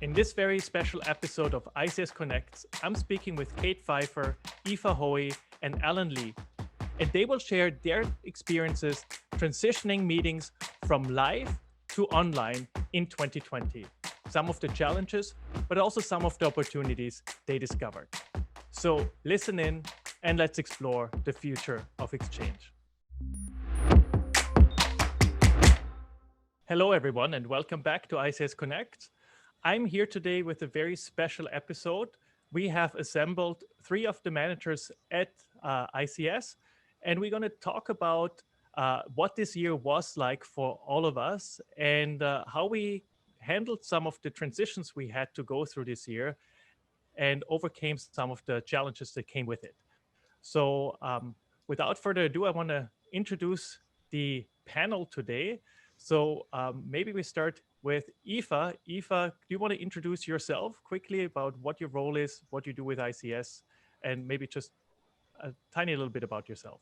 In this very special episode of ICS Connects, I'm speaking with Kate Phifer, Aoife Hoey, and Alan Lee, and they will share their experiences transitioning meetings from live to online in 2020. Some of the challenges, but also some of the opportunities they discovered. So listen in and let's explore the future of exchange. Hello, everyone, and welcome back to ICS Connect. I'm here today with a very special episode. We have assembled three of the managers at ICS, and we're going to talk about what this year was like for all of us and how we handled some of the transitions we had to go through this year and overcame some of the challenges that came with it. So without further ado, I want to introduce the panel today. So maybe we start with Aoife. Aoife, do you want to introduce yourself quickly about what your role is, what you do with ICS, and maybe just a tiny little bit about yourself?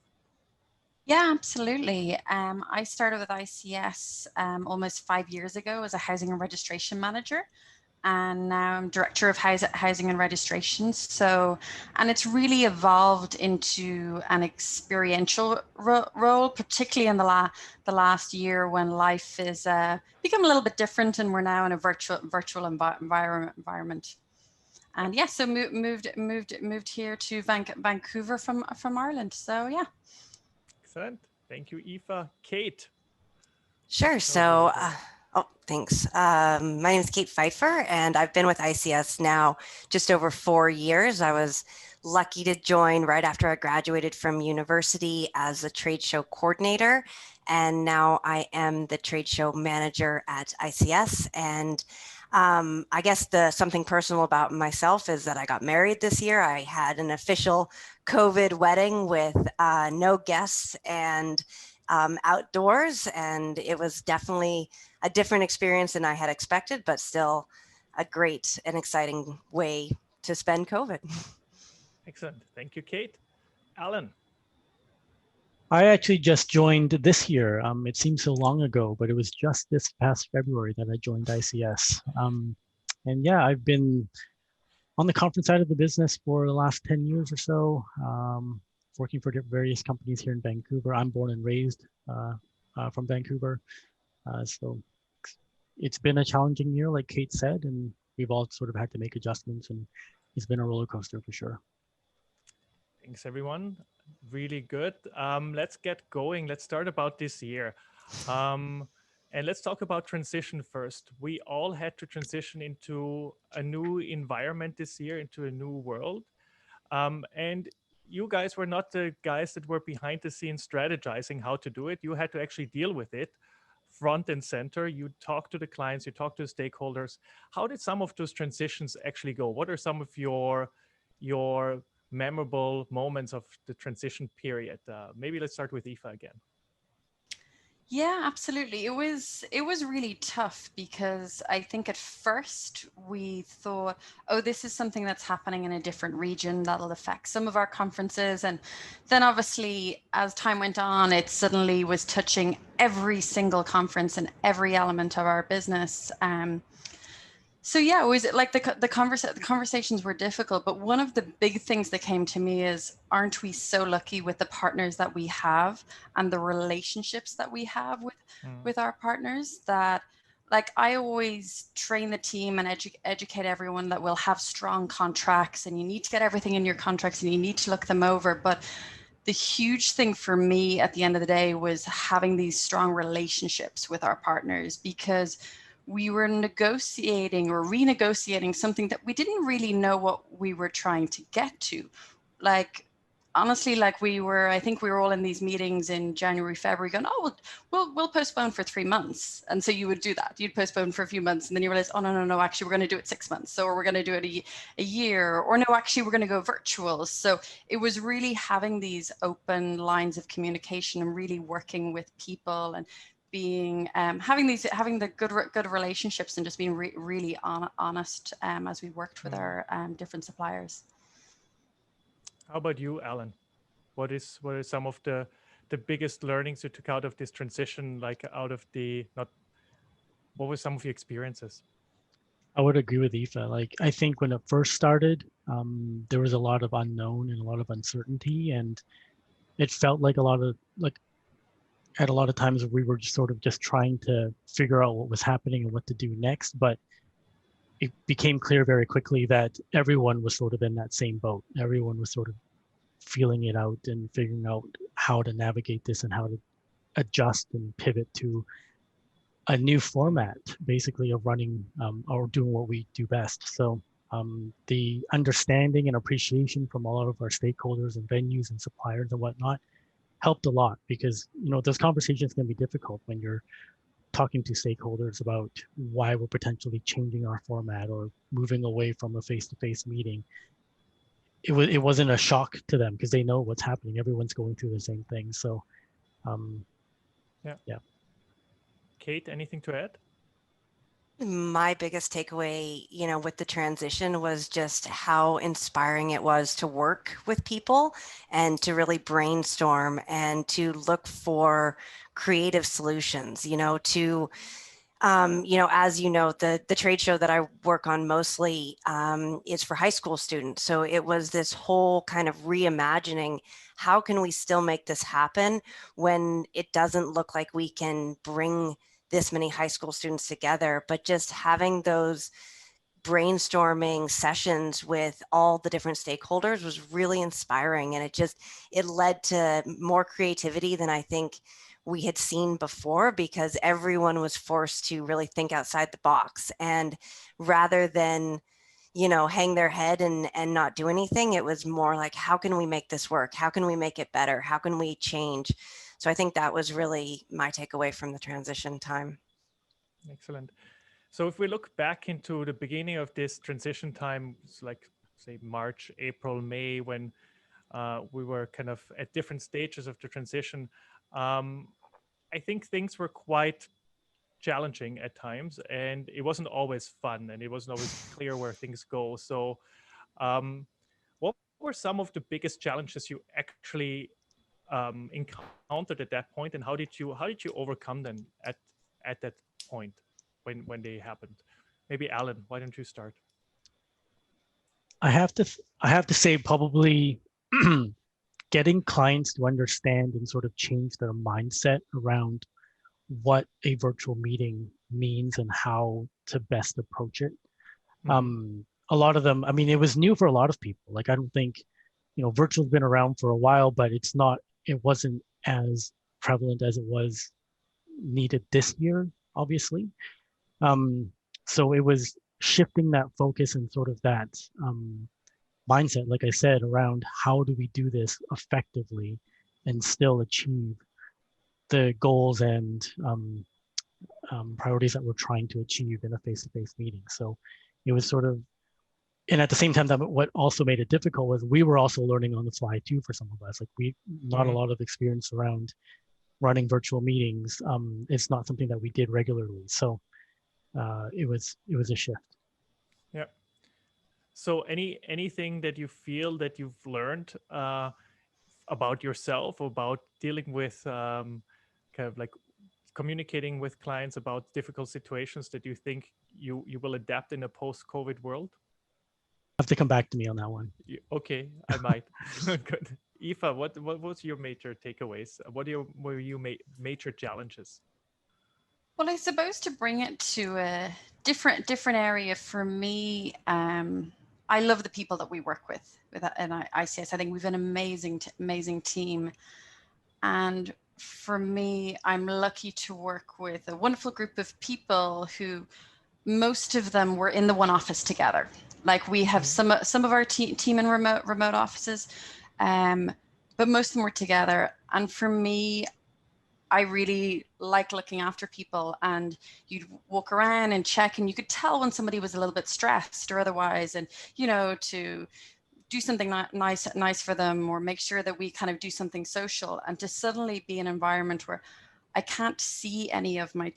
Yeah, absolutely. I started with ICS almost 5 years ago as a housing and registration manager. And now I'm director of housing and registration. And it's really evolved into an experiential role, particularly in the last year when life is become a little bit different, and we're now in a virtual environment. And yeah, so moved here to Vancouver from Ireland. So yeah. Excellent. Thank you, Aoife. Kate. Sure. Thanks. My name is Kate Phifer, and I've been with ICS now just over 4 years. I was lucky to join right after I graduated from university as a trade show coordinator, and now I am the trade show manager at ICS. And I guess something personal about myself is that I got married this year. I had an official COVID wedding with no guests and outdoors, and it was definitely a different experience than I had expected, but still a great and exciting way to spend COVID. Excellent. Thank you, Kate. Alan. I actually just joined this year. It seems so long ago, but it was just this past February that I joined ICS. And yeah, I've been on the conference side of the business for the last 10 years or so, working for various companies here in Vancouver. I'm born and raised from Vancouver. So it's been a challenging year, like Kate said, and we've all sort of had to make adjustments, and it's been a roller coaster for sure. Thanks, everyone. Really good. Let's get going. Let's start about this year. And let's talk about transition first. We all had to transition into a new environment this year, into a new world. And you guys were not the guys that were behind the scenes strategizing how to do it. You had to actually deal with it front and center. You talk to the clients, you talk to the stakeholders. How did some of those transitions actually go? What are some of your memorable moments of the transition period? Maybe let's start with Aoife again. Yeah, absolutely. It was really tough because I think at first we thought, oh, this is something that's happening in a different region that'll affect some of our conferences. And then obviously as time went on, it suddenly was touching every single conference and every element of our business. So yeah, it was like the conversations were difficult, but one of the big things that came to me is, aren't we so lucky with the partners that we have and the relationships that we have with our partners, that like I always train the team and educate everyone that we'll have strong contracts, and you need to get everything in your contracts and you need to look them over. But the huge thing for me at the end of the day was having these strong relationships with our partners, because we were negotiating or renegotiating something that we didn't really know what we were trying to get to. Like, honestly, like I think we were all in these meetings in January, February going, oh, we'll postpone for 3 months. And so you would do that. You'd postpone for a few months, and then you realize, oh, no, actually, we're going to do it 6 months. So we're going to do it a year, or no, actually, we're going to go virtual. So it was really having these open lines of communication and really working with people and being having the good relationships and just being really honest as we worked with our different suppliers. How about you, Alan? What are some of the biggest learnings you took out of this transition? Like what were some of your experiences? I would agree with Aoife. Like, I think when it first started, there was a lot of unknown and a lot of uncertainty, and it felt like at a lot of times we were just sort of just trying to figure out what was happening and what to do next. But it became clear very quickly that everyone was sort of in that same boat. Everyone was sort of feeling it out and figuring out how to navigate this and how to adjust and pivot to a new format, basically, of running or doing what we do best. So the understanding and appreciation from a lot of our stakeholders and venues and suppliers and whatnot helped a lot, because those conversations can be difficult when you're talking to stakeholders about why we're potentially changing our format or moving away from a face-to-face meeting. It wasn't a shock to them because they know what's happening. Everyone's going through the same thing. So yeah. Kate, anything to add? My biggest takeaway, with the transition was just how inspiring it was to work with people and to really brainstorm and to look for creative solutions, as the trade show that I work on mostly is for high school students. So it was this whole kind of reimagining, how can we still make this happen when it doesn't look like we can bring this many high school students together, but just having those brainstorming sessions with all the different stakeholders was really inspiring. And it led to more creativity than I think we had seen before, because everyone was forced to really think outside the box. And rather than, hang their head and not do anything, it was more like, how can we make this work? How can we make it better? How can we change? So I think that was really my takeaway from the transition time. Excellent. So if we look back into the beginning of this transition time, it's like, say, March, April, May, when we were kind of at different stages of the transition, I think things were quite challenging at times, and it wasn't always fun, and it wasn't always clear where things go. So what were some of the biggest challenges you actually encountered at that point, and how did you overcome them at that point when they happened? Maybe Alan, why don't you start? I have to say, probably getting clients to understand and sort of change their mindset around what a virtual meeting means and how to best approach it. A lot of them, I mean, it was new for a lot of people. Like, I don't think, virtual's been around for a while, but it wasn't as prevalent as it was needed this year, obviously. So it was shifting that focus and sort of that mindset, like I said, around how do we do this effectively and still achieve the goals and priorities that we're trying to achieve in a face-to-face meeting. So it was sort of, and at the same time, what also made it difficult was we were also learning on the fly too for some of us. Like, not a lot of experience around running virtual meetings. It's not something that we did regularly. So it was a shift. Yeah. So anything that you feel that you've learned about yourself, about dealing with kind of like communicating with clients about difficult situations that you think you will adapt in a post-COVID world? Have to come back to me on that one. Okay, I might. Good. Aoife, what was your major takeaways? What were your major challenges? Well, I suppose to bring it to a different area for me, I love the people that we work with in ICS. I think we've an amazing team. And for me, I'm lucky to work with a wonderful group of people who, most of them were in the one office together. Like, we have some of our team in remote offices, but most of them were together. And for me, I really like looking after people, and you'd walk around and check, and you could tell when somebody was a little bit stressed or otherwise, and to do something nice for them, or make sure that we kind of do something social, and to suddenly be an environment where I can't see any of my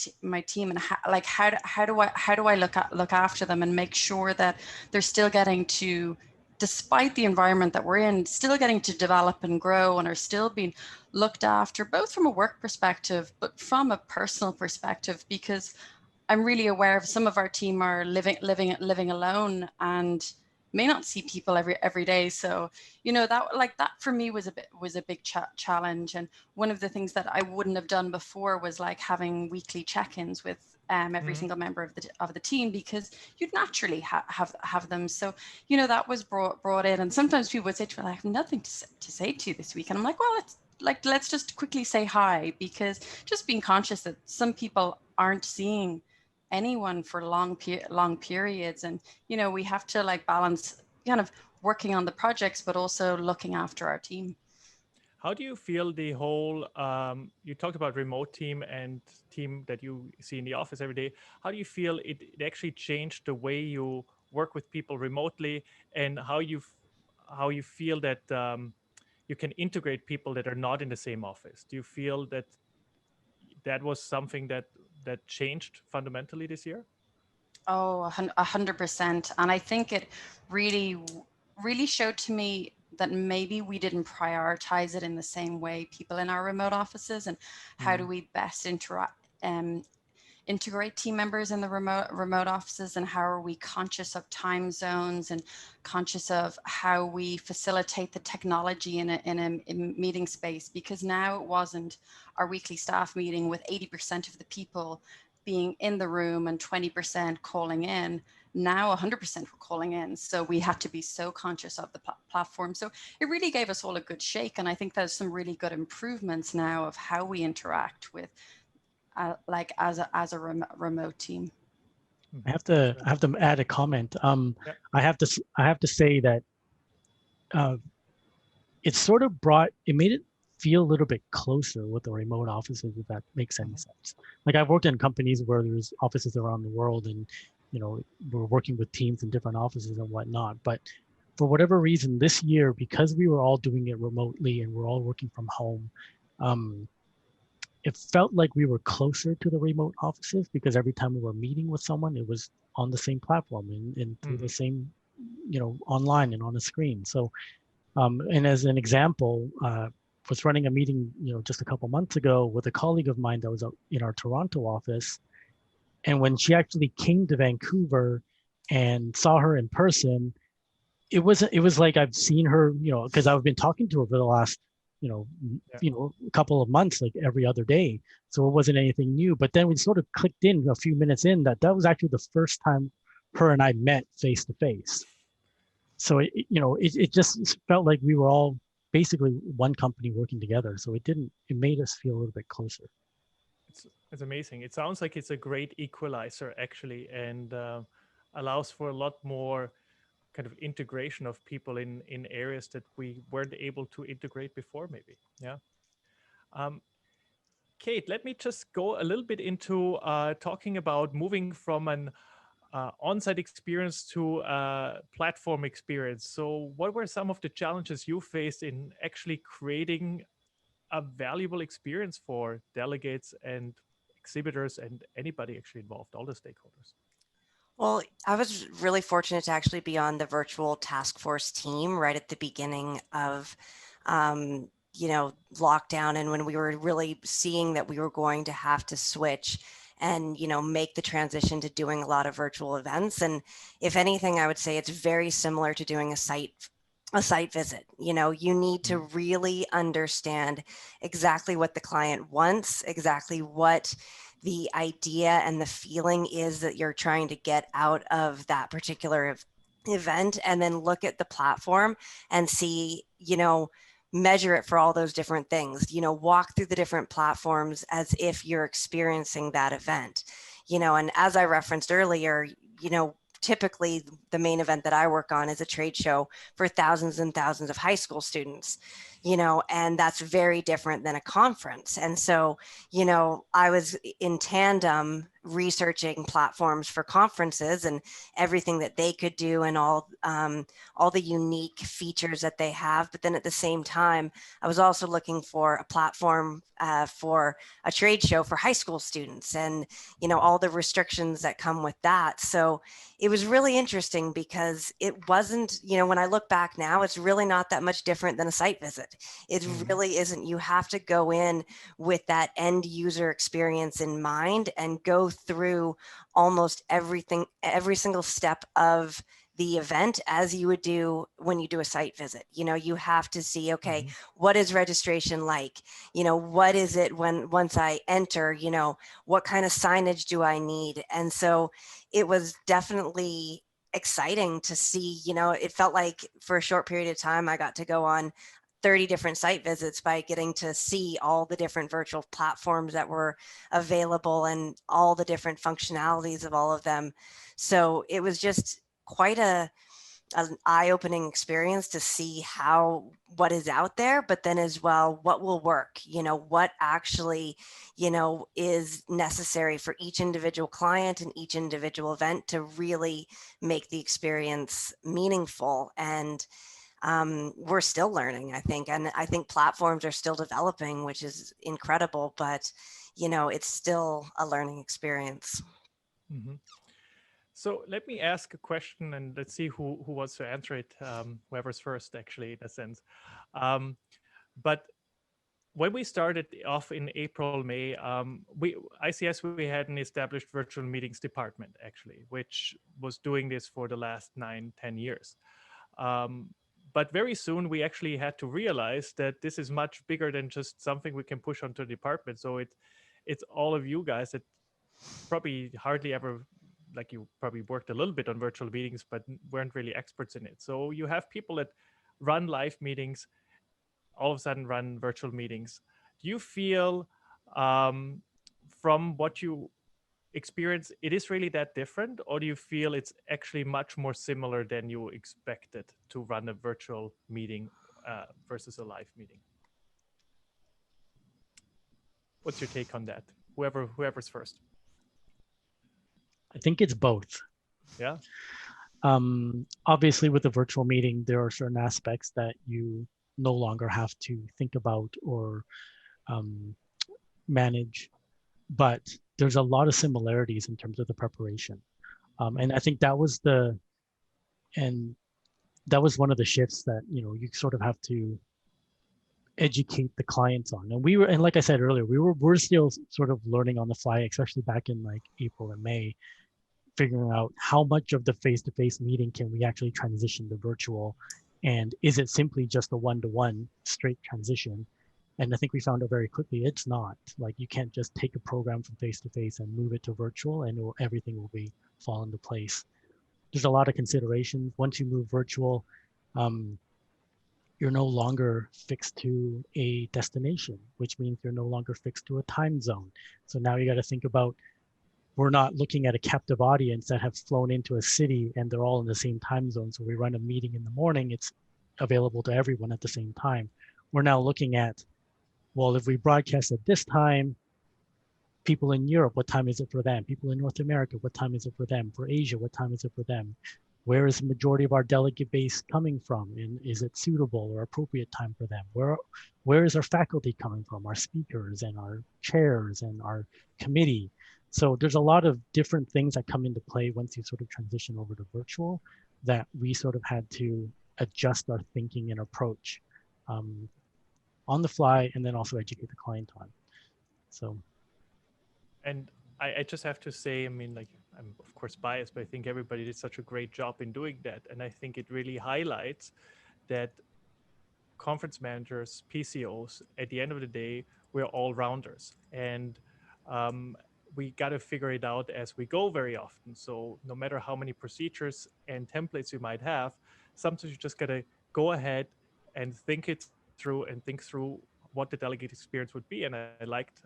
team, and how do I look after them and make sure that they're still getting to, despite the environment that we're in, still getting to develop and grow, and are still being looked after, both from a work perspective, but from a personal perspective, because I'm really aware of some of our team are living alone and may not see people every day. So, you know, that for me was a big challenge. And one of the things that I wouldn't have done before was like having weekly check-ins with every single member of the team, because you'd naturally have them. So, you know, that was brought in. And sometimes people would say to me, I have nothing to say to you this week. And I'm like, well, let's just quickly say hi, because just being conscious that some people aren't seeing anyone for long periods, and you know, we have to like balance kind of working on the projects but also looking after our team. How do you feel the whole you talked about remote team and team that you see in the office every day? How do you feel it actually changed the way you work with people remotely, and how you feel that you can integrate people that are not in the same office? Do you feel that that was something that changed fundamentally this year? Oh, 100%. And I think it really showed to me that maybe we didn't prioritize it in the same way, people in our remote offices, and how do we best integrate team members in the remote offices, and how are we conscious of time zones and conscious of how we facilitate the technology in a meeting space. Because now it wasn't our weekly staff meeting with 80% of the people being in the room and 20% calling in. Now 100% were calling in. So we had to be so conscious of the platform. So it really gave us all a good shake. And I think there's some really good improvements now of how we interact with like as a remote team. I have to add a comment. I have to say that it sort of made it feel a little bit closer with the remote offices, if that makes any sense. Like, I've worked in companies where there's offices around the world, and you know, we're working with teams in different offices and whatnot. But for whatever reason, this year, because we were all doing it remotely and we're all working from home, it felt like we were closer to the remote offices, because every time we were meeting with someone, it was on the same platform and through the same, you know, online and on a screen. So, and as an example, was running a meeting, you know, just a couple months ago with a colleague of mine that was in our Toronto office. And when she actually came to Vancouver and saw her in person, it was like I've seen her, you know, because I've been talking to her for the last, you know, a couple of months, like every other day. So it wasn't anything new. But then we sort of clicked in a few minutes in that was actually the first time her and I met face to face. So it just felt like we were all basically one company working together. So it made us feel a little bit closer. It's amazing. It sounds like it's a great equalizer, actually, and allows for a lot more kind of integration of people in areas that we weren't able to integrate before, maybe. Yeah. Kate, let me just go a little bit into talking about moving from an on-site experience to a platform experience. So what were some of the challenges you faced in actually creating a valuable experience for delegates and exhibitors and anybody actually involved, all the stakeholders? Well, I was really fortunate to actually be on the virtual task force team right at the beginning of, you know, lockdown, and when we were really seeing that we were going to have to switch and, you know, make the transition to doing a lot of virtual events. And if anything, I would say it's very similar to doing a site visit. You know, you need to really understand exactly what the client wants, exactly what the idea and the feeling is that you're trying to get out of that particular event, and then look at the platform and see, you know, measure it for all those different things, you know, walk through the different platforms as if you're experiencing that event, you know. And as I referenced earlier, you know, typically the main event that I work on is a trade show for thousands and thousands of high school students, you know, and that's very different than a conference. And so, you know, I was in tandem researching platforms for conferences and everything that they could do and all the unique features that they have. But then at the same time, I was also looking for a platform for a trade show for high school students and, you know, all the restrictions that come with that. So it was really interesting because it wasn't, you know, when I look back now, it's really not that much different than a site visit. It really isn't. You have to go in with that end user experience in mind and go through almost everything, every single step of the event as you would do when you do a site visit. You know, you have to see, okay, what is registration like? You know, what is it when once I enter, you know, what kind of signage do I need? And so it was definitely exciting to see, you know, it felt like for a short period of time, I got to go on 30 different site visits by getting to see all the different virtual platforms that were available and all the different functionalities of all of them. So it was just quite an eye-opening experience to see what is out there, but then as well, what will work, you know, what actually, you know, is necessary for each individual client and each individual event to really make the experience meaningful. And we're still learning, I think. And I think platforms are still developing, which is incredible, but, you know, it's still a learning experience. Mm-hmm. So let me ask a question, and let's see who wants to answer it. Whoever's first, actually, in a sense. But when we started off in April, May, ICS, we had an established virtual meetings department, actually, which was doing this for the last 9-10 years. But very soon we actually had to realize that this is much bigger than just something we can push onto the department. So it's all of you guys that probably hardly ever, like, you probably worked a little bit on virtual meetings, but weren't really experts in it. So you have people that run live meetings, all of a sudden run virtual meetings. Do you feel from what you experience, it is really that different, or do you feel it's actually much more similar than you expected to run a virtual meeting versus a live meeting? What's your take on that? Whoever's first. I think it's both. Yeah. Obviously, with a virtual meeting, there are certain aspects that you no longer have to think about or manage, but there's a lot of similarities in terms of the preparation. And I think that was one of the shifts that, you know, you sort of have to educate the clients on. And like I said earlier, we're still sort of learning on the fly, especially back in like April and May, figuring out how much of the face-to-face meeting can we actually transition to virtual, and is it simply just a one-to-one straight transition? And I think we found out very quickly it's not. Like, you can't just take a program from face-to-face and move it to virtual and everything will fall into place. There's a lot of considerations. Once you move virtual, you're no longer fixed to a destination, which means you're no longer fixed to a time zone. So now you got to think about, we're not looking at a captive audience that have flown into a city and they're all in the same time zone. So we run a meeting in the morning, it's available to everyone at the same time. We're now looking at, well, if we broadcast at this time, people in Europe, what time is it for them? People in North America, what time is it for them? For Asia, what time is it for them? Where is the majority of our delegate base coming from? And is it suitable or appropriate time for them? Where is our faculty coming from? Our speakers and our chairs and our committee. So there's a lot of different things that come into play once you sort of transition over to virtual, that we sort of had to adjust our thinking and approach on the fly, and then also educate the client on. So. And I just have to say, I mean, like, I'm of course biased, but I think everybody did such a great job in doing that. And I think it really highlights that conference managers, PCOs, at the end of the day, we're all rounders. And we got to figure it out as we go very often. So no matter how many procedures and templates you might have, sometimes you just got to go ahead and think it through and think through what the delegate experience would be. And I liked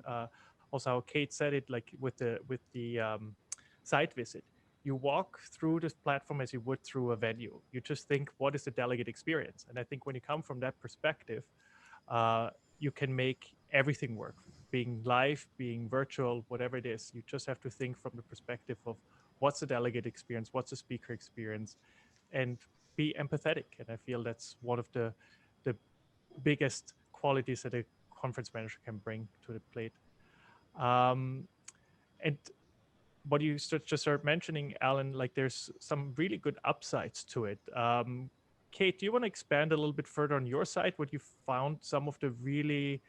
also how Kate said it, like with the site visit. You walk through this platform as you would through a venue. You just think, what is the delegate experience? And I think when you come from that perspective, you can make everything work. Being live, being virtual, whatever it is, you just have to think from the perspective of what's the delegate experience, what's the speaker experience, and be empathetic. And I feel that's one of the biggest qualities that a conference manager can bring to the plate. And what you just started mentioning, Alan, like there's some really good upsides to it. Kate, do you want to expand a little bit further on your side? What you found some of the really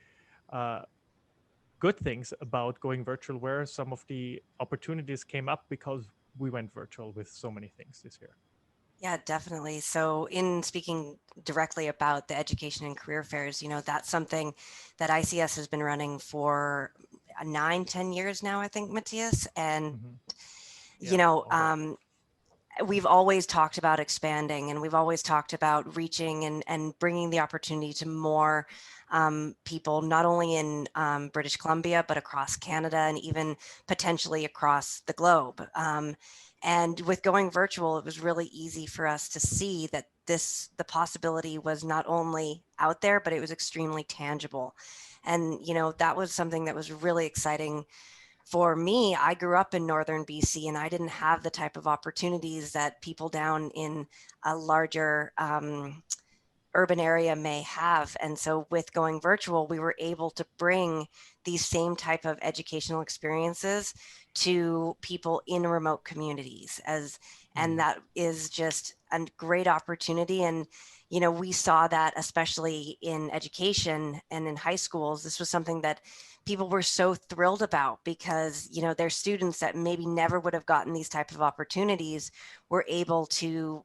good things about going virtual? Where some of the opportunities came up because we went virtual with so many things this year? Yeah, definitely. So in speaking directly about the education and career fairs, that's something that ICS has been running for 9, 10 years now, I think, Matthias. And, Mhm. you Yeah, know, over. we've always talked about expanding, and we've always talked about reaching and bringing the opportunity to more people, not only in British Columbia, but across Canada and even potentially across the globe. And with going virtual, it was really easy for us to see that the possibility was not only out there, but it was extremely tangible. And, that was something that was really exciting for me. I grew up in northern BC, and I didn't have the type of opportunities that people down in a larger urban area may have. And so with going virtual, we were able to bring these same type of educational experiences to people in remote communities, and that is just a great opportunity. And we saw that especially in education and in high schools. This was something that people were so thrilled about, because their students that maybe never would have gotten these type of opportunities were able to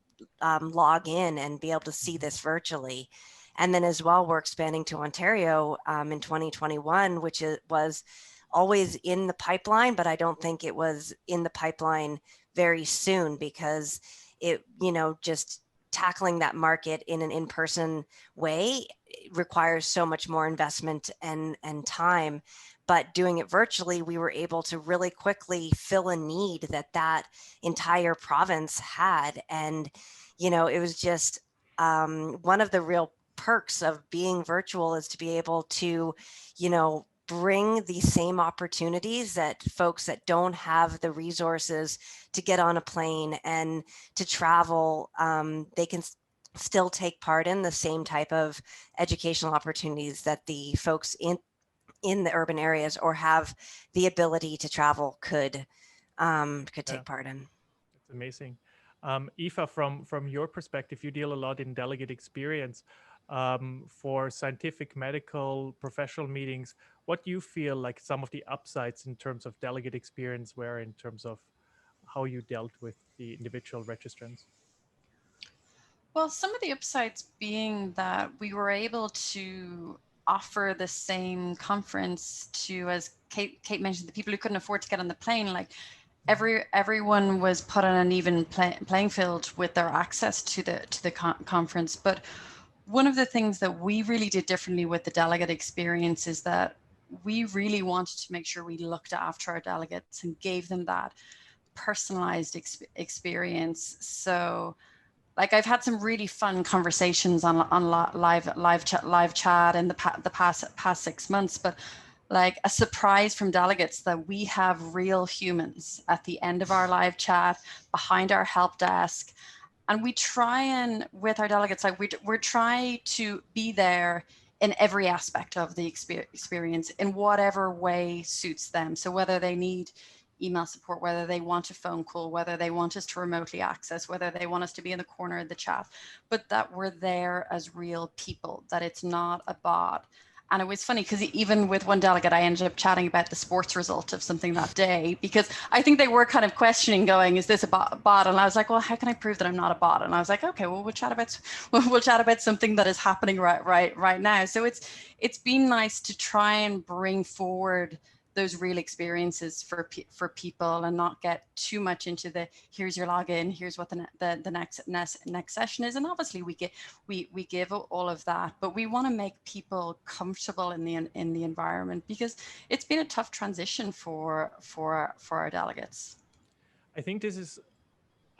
log in and be able to see this virtually. And then as well, we're expanding to Ontario in 2021, which was always in the pipeline, but I don't think it was in the pipeline very soon, because it, just tackling that market in an in-person way requires so much more investment and time. But doing it virtually, we were able to really quickly fill a need that entire province had. And, it was just one of the real perks of being virtual is to be able to, bring the same opportunities that folks that don't have the resources to get on a plane and to travel, they can still take part in the same type of educational opportunities that the folks in the urban areas or have the ability to travel could take part in. It's amazing. Aoife, from your perspective, you deal a lot in delegate experience for scientific, medical, professional meetings. What do you feel like some of the upsides in terms of delegate experience were in terms of how you dealt with the individual registrants? Well, some of the upsides being that we were able to offer the same conference to, as Kate mentioned, the people who couldn't afford to get on the plane. Like everyone was put on an even playing field with their access to the conference. But one of the things that we really did differently with the delegate experience is that we really wanted to make sure we looked after our delegates and gave them that personalized experience. So like I've had some really fun conversations on live chat in the past 6 months, but like a surprise from delegates that we have real humans at the end of our live chat behind our help desk. And we try and with our delegates, like we're trying to be there in every aspect of the experience in whatever way suits them. So whether they need email support, whether they want a phone call, whether they want us to remotely access, whether they want us to be in the corner of the chat, but that we're there as real people, that it's not a bot. And it was funny because even with one delegate, I ended up chatting about the sports result of something that day, because I think they were kind of questioning going, is this a bot? And I was like, well, how can I prove that I'm not a bot? And I was like, okay, well, we'll chat about something that is happening right now. So it's been nice to try and bring forward those real experiences for people and not get too much into the here's your login, here's what the next session is. And obviously we give all of that, but we want to make people comfortable in the environment, because it's been a tough transition for our delegates. I think this is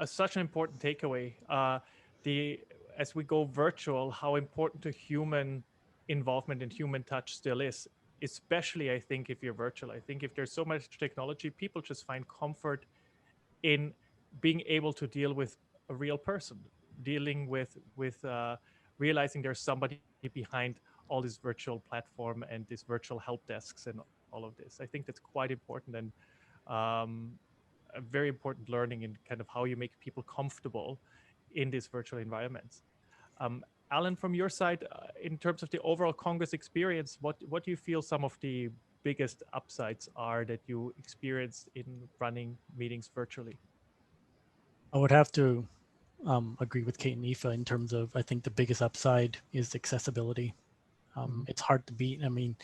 such an important takeaway. As we go virtual, how important the human involvement and human touch still is. Especially, I think if you're virtual, I think if there's so much technology, people just find comfort in being able to deal with a real person, dealing with realizing there's somebody behind all this virtual platform and this virtual help desks and all of this. I think that's quite important and a very important learning in kind of how you make people comfortable in these virtual environments. Alan, from your side, in terms of the overall Congress experience, what do you feel some of the biggest upsides are that you experienced in running meetings virtually? I would have to agree with Kate and Aoife in terms of, I think the biggest upside is accessibility. It's hard to beat. I mean,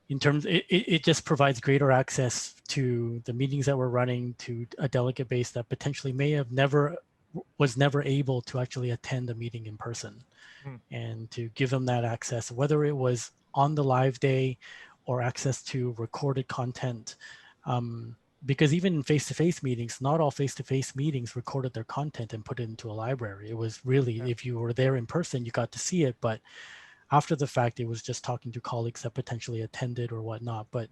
in terms, it just provides greater access to the meetings that we're running, to a delegate base that potentially was never able to actually attend a meeting in person, and to give them that access, whether it was on the live day or access to recorded content. Because even in face-to-face meetings, not all face-to-face meetings recorded their content and put it into a library. It was really, if you were there in person, you got to see it, but after the fact, it was just talking to colleagues that potentially attended or whatnot. But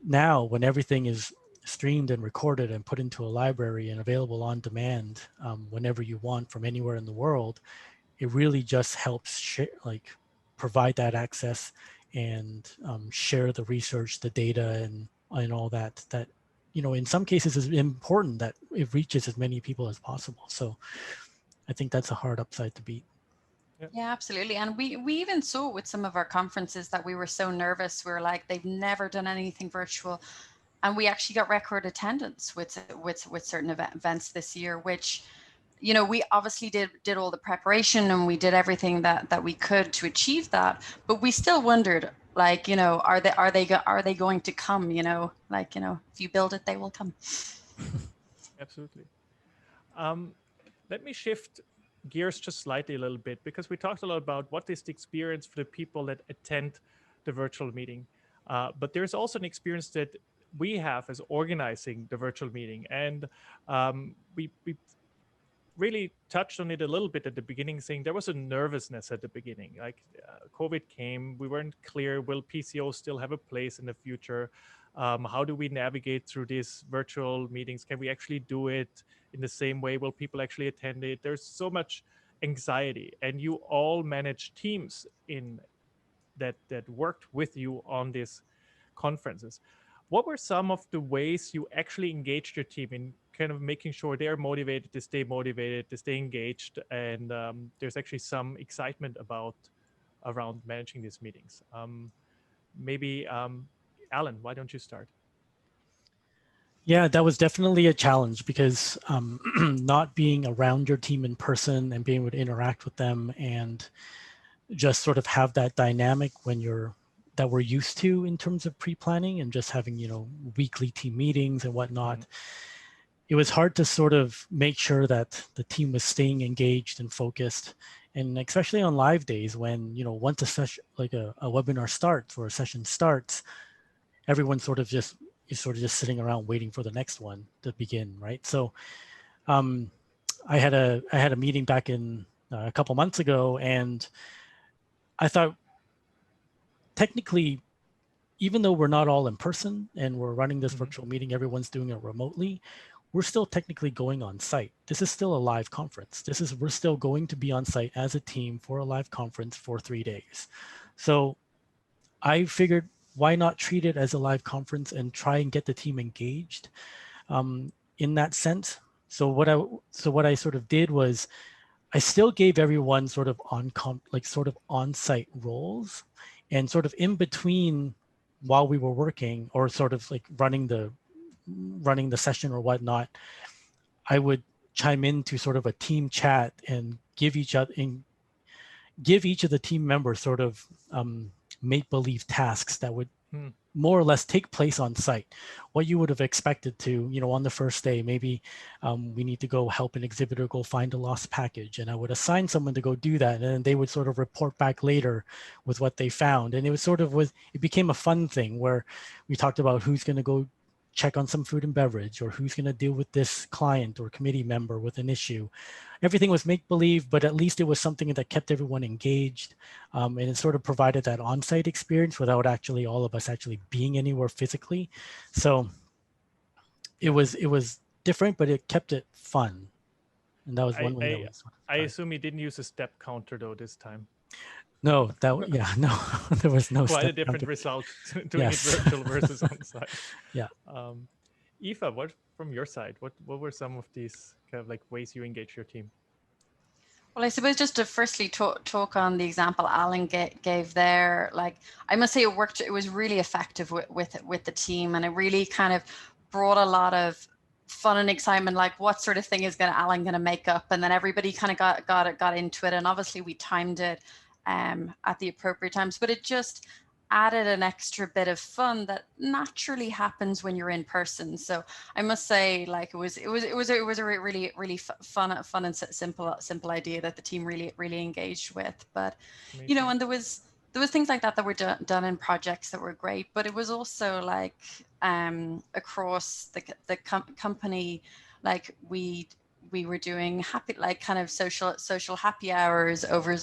now, when everything is streamed and recorded and put into a library and available on demand whenever you want from anywhere in the world, it really just helps provide that access and share the research, the data, and all that, in some cases is important that it reaches as many people as possible. So I think that's a hard upside to beat. Yeah, absolutely. And we even saw with some of our conferences that we were so nervous. We were like, they've never done anything virtual. And we actually got record attendance with certain events this year, which, we obviously did all the preparation and we did everything that we could to achieve that. But we still wondered, are they going to come? If you build it, they will come. Absolutely. Let me shift gears just slightly a little bit, because we talked a lot about what is the experience for the people that attend the virtual meeting. But there's also an experience that we have as organizing the virtual meeting. And we really touched on it a little bit at the beginning, saying there was a nervousness at the beginning. COVID came, we weren't clear, will PCO still have a place in the future? How do we navigate through these virtual meetings? Can we actually do it in the same way? Will people actually attend it? There's so much anxiety, and you all manage teams in that worked with you on these conferences. What were some of the ways you actually engaged your team in kind of making sure they're motivated, to stay engaged, and there's actually some excitement around managing these meetings? Maybe Alan, why don't you start? Yeah, that was definitely a challenge, because not being around your team in person and being able to interact with them and just sort of have that dynamic that we're used to in terms of pre-planning and just having, weekly team meetings and whatnot. It was hard to sort of make sure that the team was staying engaged and focused. And especially on live days when, once a session, like a webinar starts or a session starts, everyone is sort of just sitting around waiting for the next one to begin, right? So I had a meeting back in a couple months ago, and I thought, technically, even though we're not all in person and we're running this virtual meeting, everyone's doing it remotely, we're still technically going on site. This is still a live conference. We're still going to be on site as a team for a live conference for 3 days. So I figured, why not treat it as a live conference and try and get the team engaged in that sense? So what I sort of did was, I still gave everyone sort of on-site roles, and sort of in between, while we were working or sort of like running the session or whatnot, I would chime into sort of a team chat and give each of the team members sort of make-believe tasks that would more or less take place on site. What you would have expected to, on the first day, maybe we need to go help an exhibitor go find a lost package, and I would assign someone to go do that, and then they would sort of report back later with what they found. And it became a fun thing where we talked about who's going to go check on some food and beverage, or who's going to deal with this client or committee member with an issue. Everything was make-believe, but at least it was something that kept everyone engaged, and it sort of provided that on-site experience without actually all of us actually being anywhere physically. So it was different, but it kept it fun, and that was one way that was. I assume you didn't use a step counter though this time. No, no, there was no. Quite a different result doing it virtual versus on site. Yeah. Aoife, what from your side? What were some of these kind of like ways you engage your team? Well, I suppose just to firstly talk on the example Alan gave there, like I must say it worked. It was really effective with the team, and it really kind of brought a lot of fun and excitement. Like, what sort of thing is Alan going to make up? And then everybody kind of got into it, and obviously we timed it at the appropriate times. But it just added an extra bit of fun that naturally happens when you're in person. So I must say, like it was a really fun and simple idea that the team really engaged with. But Amazing. you know, and there was things like that were done in projects that were great. But it was also like across the company, like we were doing happy, like kind of social happy hours over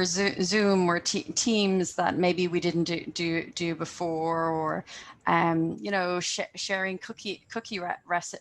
Zoom or Teams that maybe we didn't do before, or you know, sharing cookie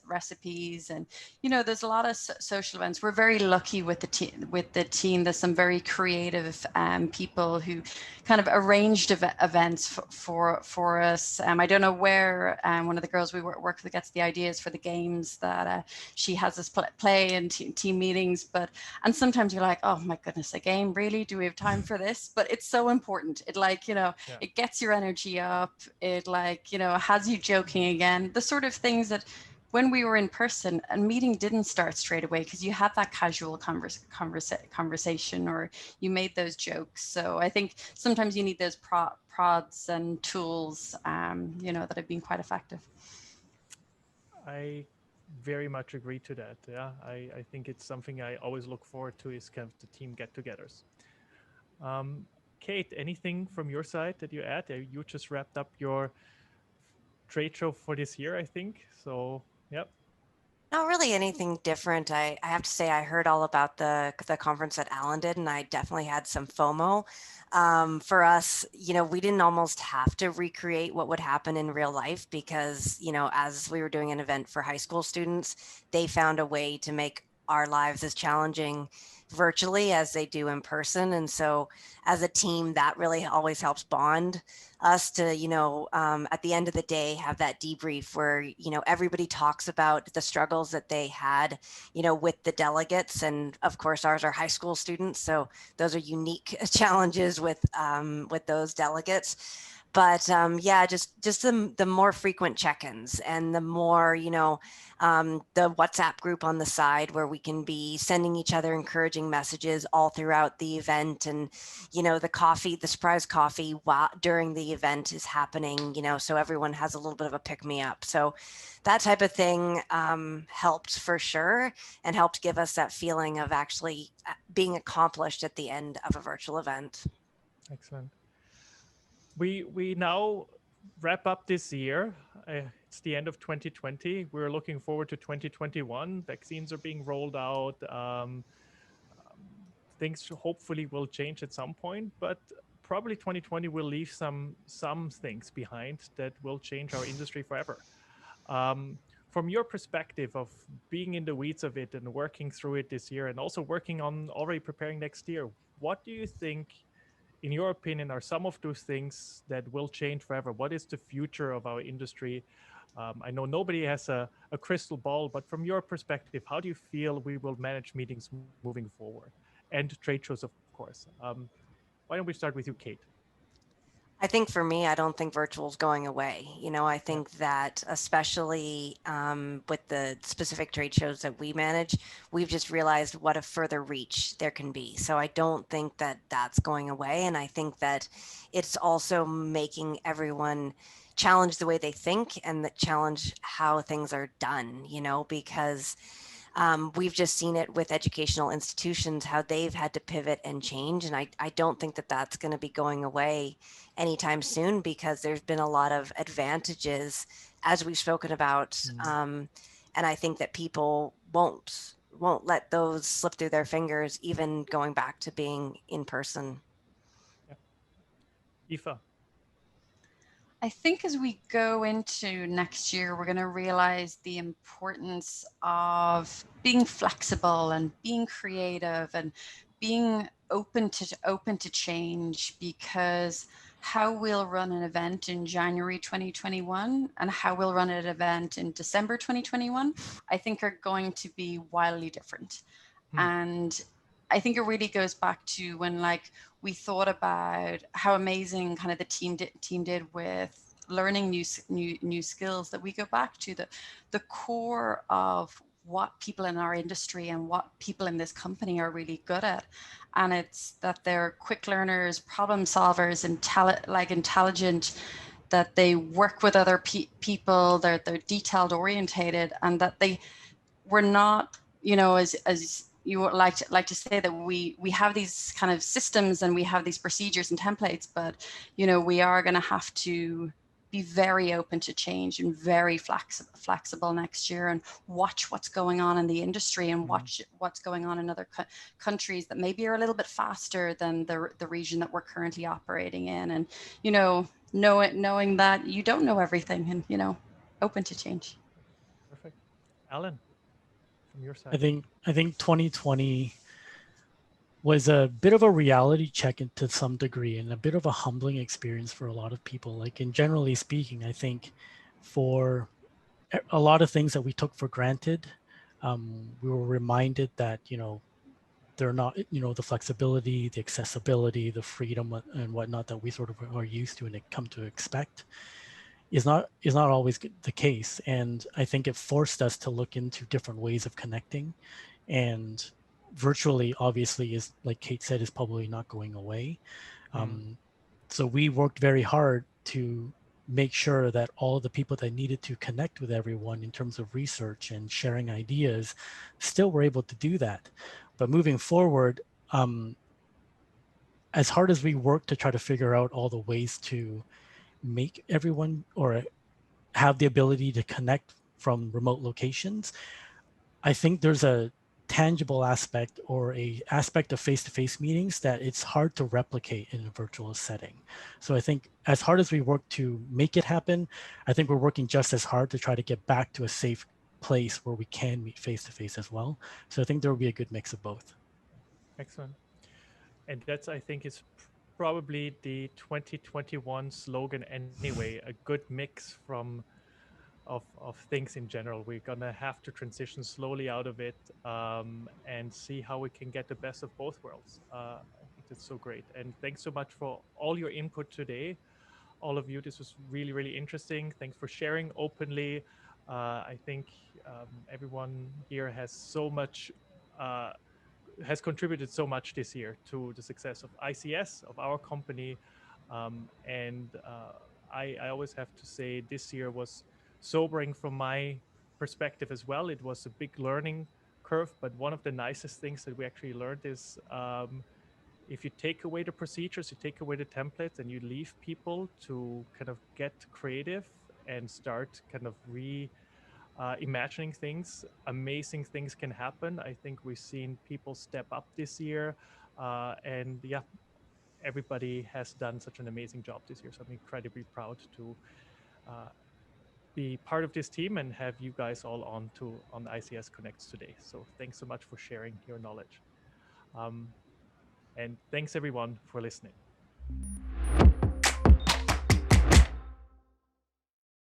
recipes, and you know, there's a lot of social events. We're very lucky with the team. There's some very creative people who kind of arranged events for us. I don't know where one of the girls we work with gets the ideas for the games that she has us play in team meetings. But and sometimes you're like, oh my goodness, a game, really? Do we have time for this? But it's so important. It, like, you know, Yeah. it gets your energy up. It, like, you know, has you joking again. The sort of things that when we were in person, a meeting didn't start straight away because you had that casual conversation, or you made those jokes. So I think sometimes you need those prods and tools, you know, that have been quite effective. I very much agree to that. Yeah, I think it's something I always look forward to is kind of the team get-togethers. Kate, anything from your side that you add? You just wrapped up your trade show for this year, I think. So, yep. Not really anything different. I have to say I heard all about the conference that Alan did, and I definitely had some FOMO. For us, you know, we didn't almost have to recreate what would happen in real life because, you know, as we were doing an event for high school students, they found a way to make our lives as challenging virtually as they do in person. And so as a team, that really always helps bond us to, you know, at the end of the day, have that debrief where, you know, everybody talks about the struggles that they had, you know, with the delegates. And of course, ours are high school students. So those are unique challenges with those delegates. But yeah, just the more frequent check-ins and the more, you know, the WhatsApp group on the side where we can be sending each other encouraging messages all throughout the event. And, you know, the surprise coffee while during the event is happening, you know, so everyone has a little bit of a pick-me-up. So that type of thing helped for sure, and helped give us that feeling of actually being accomplished at the end of a virtual event. Excellent. We now wrap up this year. It's the end of 2020. We're looking forward to 2021. Vaccines are being rolled out. Things hopefully will change at some point, but probably 2020 will leave some things behind that will change our industry forever. From your perspective of being in the weeds of it and working through it this year, and also working on already preparing next year, what do you think, in your opinion, are some of those things that will change forever? What is the future of our industry? I know nobody has a crystal ball, but from your perspective, how do you feel we will manage meetings moving forward? And trade shows, of course. Why don't we start with you, Kate? I think for me, I don't think virtual is going away. You know, I Yeah. think that especially with the specific trade shows that we manage, we've just realized what a further reach there can be. So I don't think that that's going away. And I think that it's also making everyone challenge the way they think and that challenge how things are done, you know, because we've just seen it with educational institutions, how they've had to pivot and change. And I don't think that that's going to be going away anytime soon, because there's been a lot of advantages as we've spoken about. And I think that people won't let those slip through their fingers, even going back to being in person. Yeah. Aoife? I think as we go into next year, we're going to realize the importance of being flexible and being creative and being open to change, because how we'll run an event in January 2021 and how we'll run an event in December 2021, I think are going to be wildly different. And I think it really goes back to when like we thought about how amazing kind of the team did with learning new skills, that we go back to the core of what people in our industry and what people in this company are really good at. And it's that they're quick learners, problem solvers, intelligent, that they work with other people, they're detailed orientated, and that they were not, you know, as you would like to say, that we have these kind of systems and we have these procedures and templates, but you know, we are going to have to be very open to change and very flexible next year, and watch what's going on in the industry, and watch what's going on in other countries that maybe are a little bit faster than the region that we're currently operating in. And you know, knowing that you don't know everything, and you know, open to change. Perfect. Alan, from your side. I think 2020 was a bit of a reality check to some degree, and a bit of a humbling experience for a lot of people. Like, in generally speaking, I think for a lot of things that we took for granted, we were reminded that, you know, they're not, you know, the flexibility, the accessibility, the freedom and whatnot that we sort of are used to and come to expect is not always the case. And I think it forced us to look into different ways of connecting. And virtually, obviously, is, like Kate said, is probably not going away. So we worked very hard to make sure that all the people that needed to connect with everyone in terms of research and sharing ideas still were able to do that. But moving forward, as hard as we work to try to figure out all the ways to make everyone or have the ability to connect from remote locations, I think there's a tangible aspect or a aspect of face-to-face meetings that it's hard to replicate in a virtual setting. So I think as hard as we work to make it happen, I think we're working just as hard to try to get back to a safe place where we can meet face-to-face as well. So I think there will be a good mix of both. Excellent. And that's, I think, is probably the 2021 slogan anyway, a good mix of things in general. We're gonna have to transition slowly out of it, and see how we can get the best of both worlds. I think that's so great. And thanks so much for all your input today, all of you. This was really, really interesting. Thanks for sharing openly. I think everyone here has so much. Has contributed so much this year to the success of ICS, of our company. And I always have to say this year was sobering from my perspective as well. It was a big learning curve, but one of the nicest things that we actually learned is, if you take away the procedures, you take away the templates, and you leave people to kind of get creative and start kind of imagining things, amazing things can happen. I think we've seen people step up this year, and yeah, everybody has done such an amazing job this year. So I'm incredibly proud to uh, be part of this team and have you guys all on ICS Connects today. So thanks so much for sharing your knowledge, and thanks everyone for listening.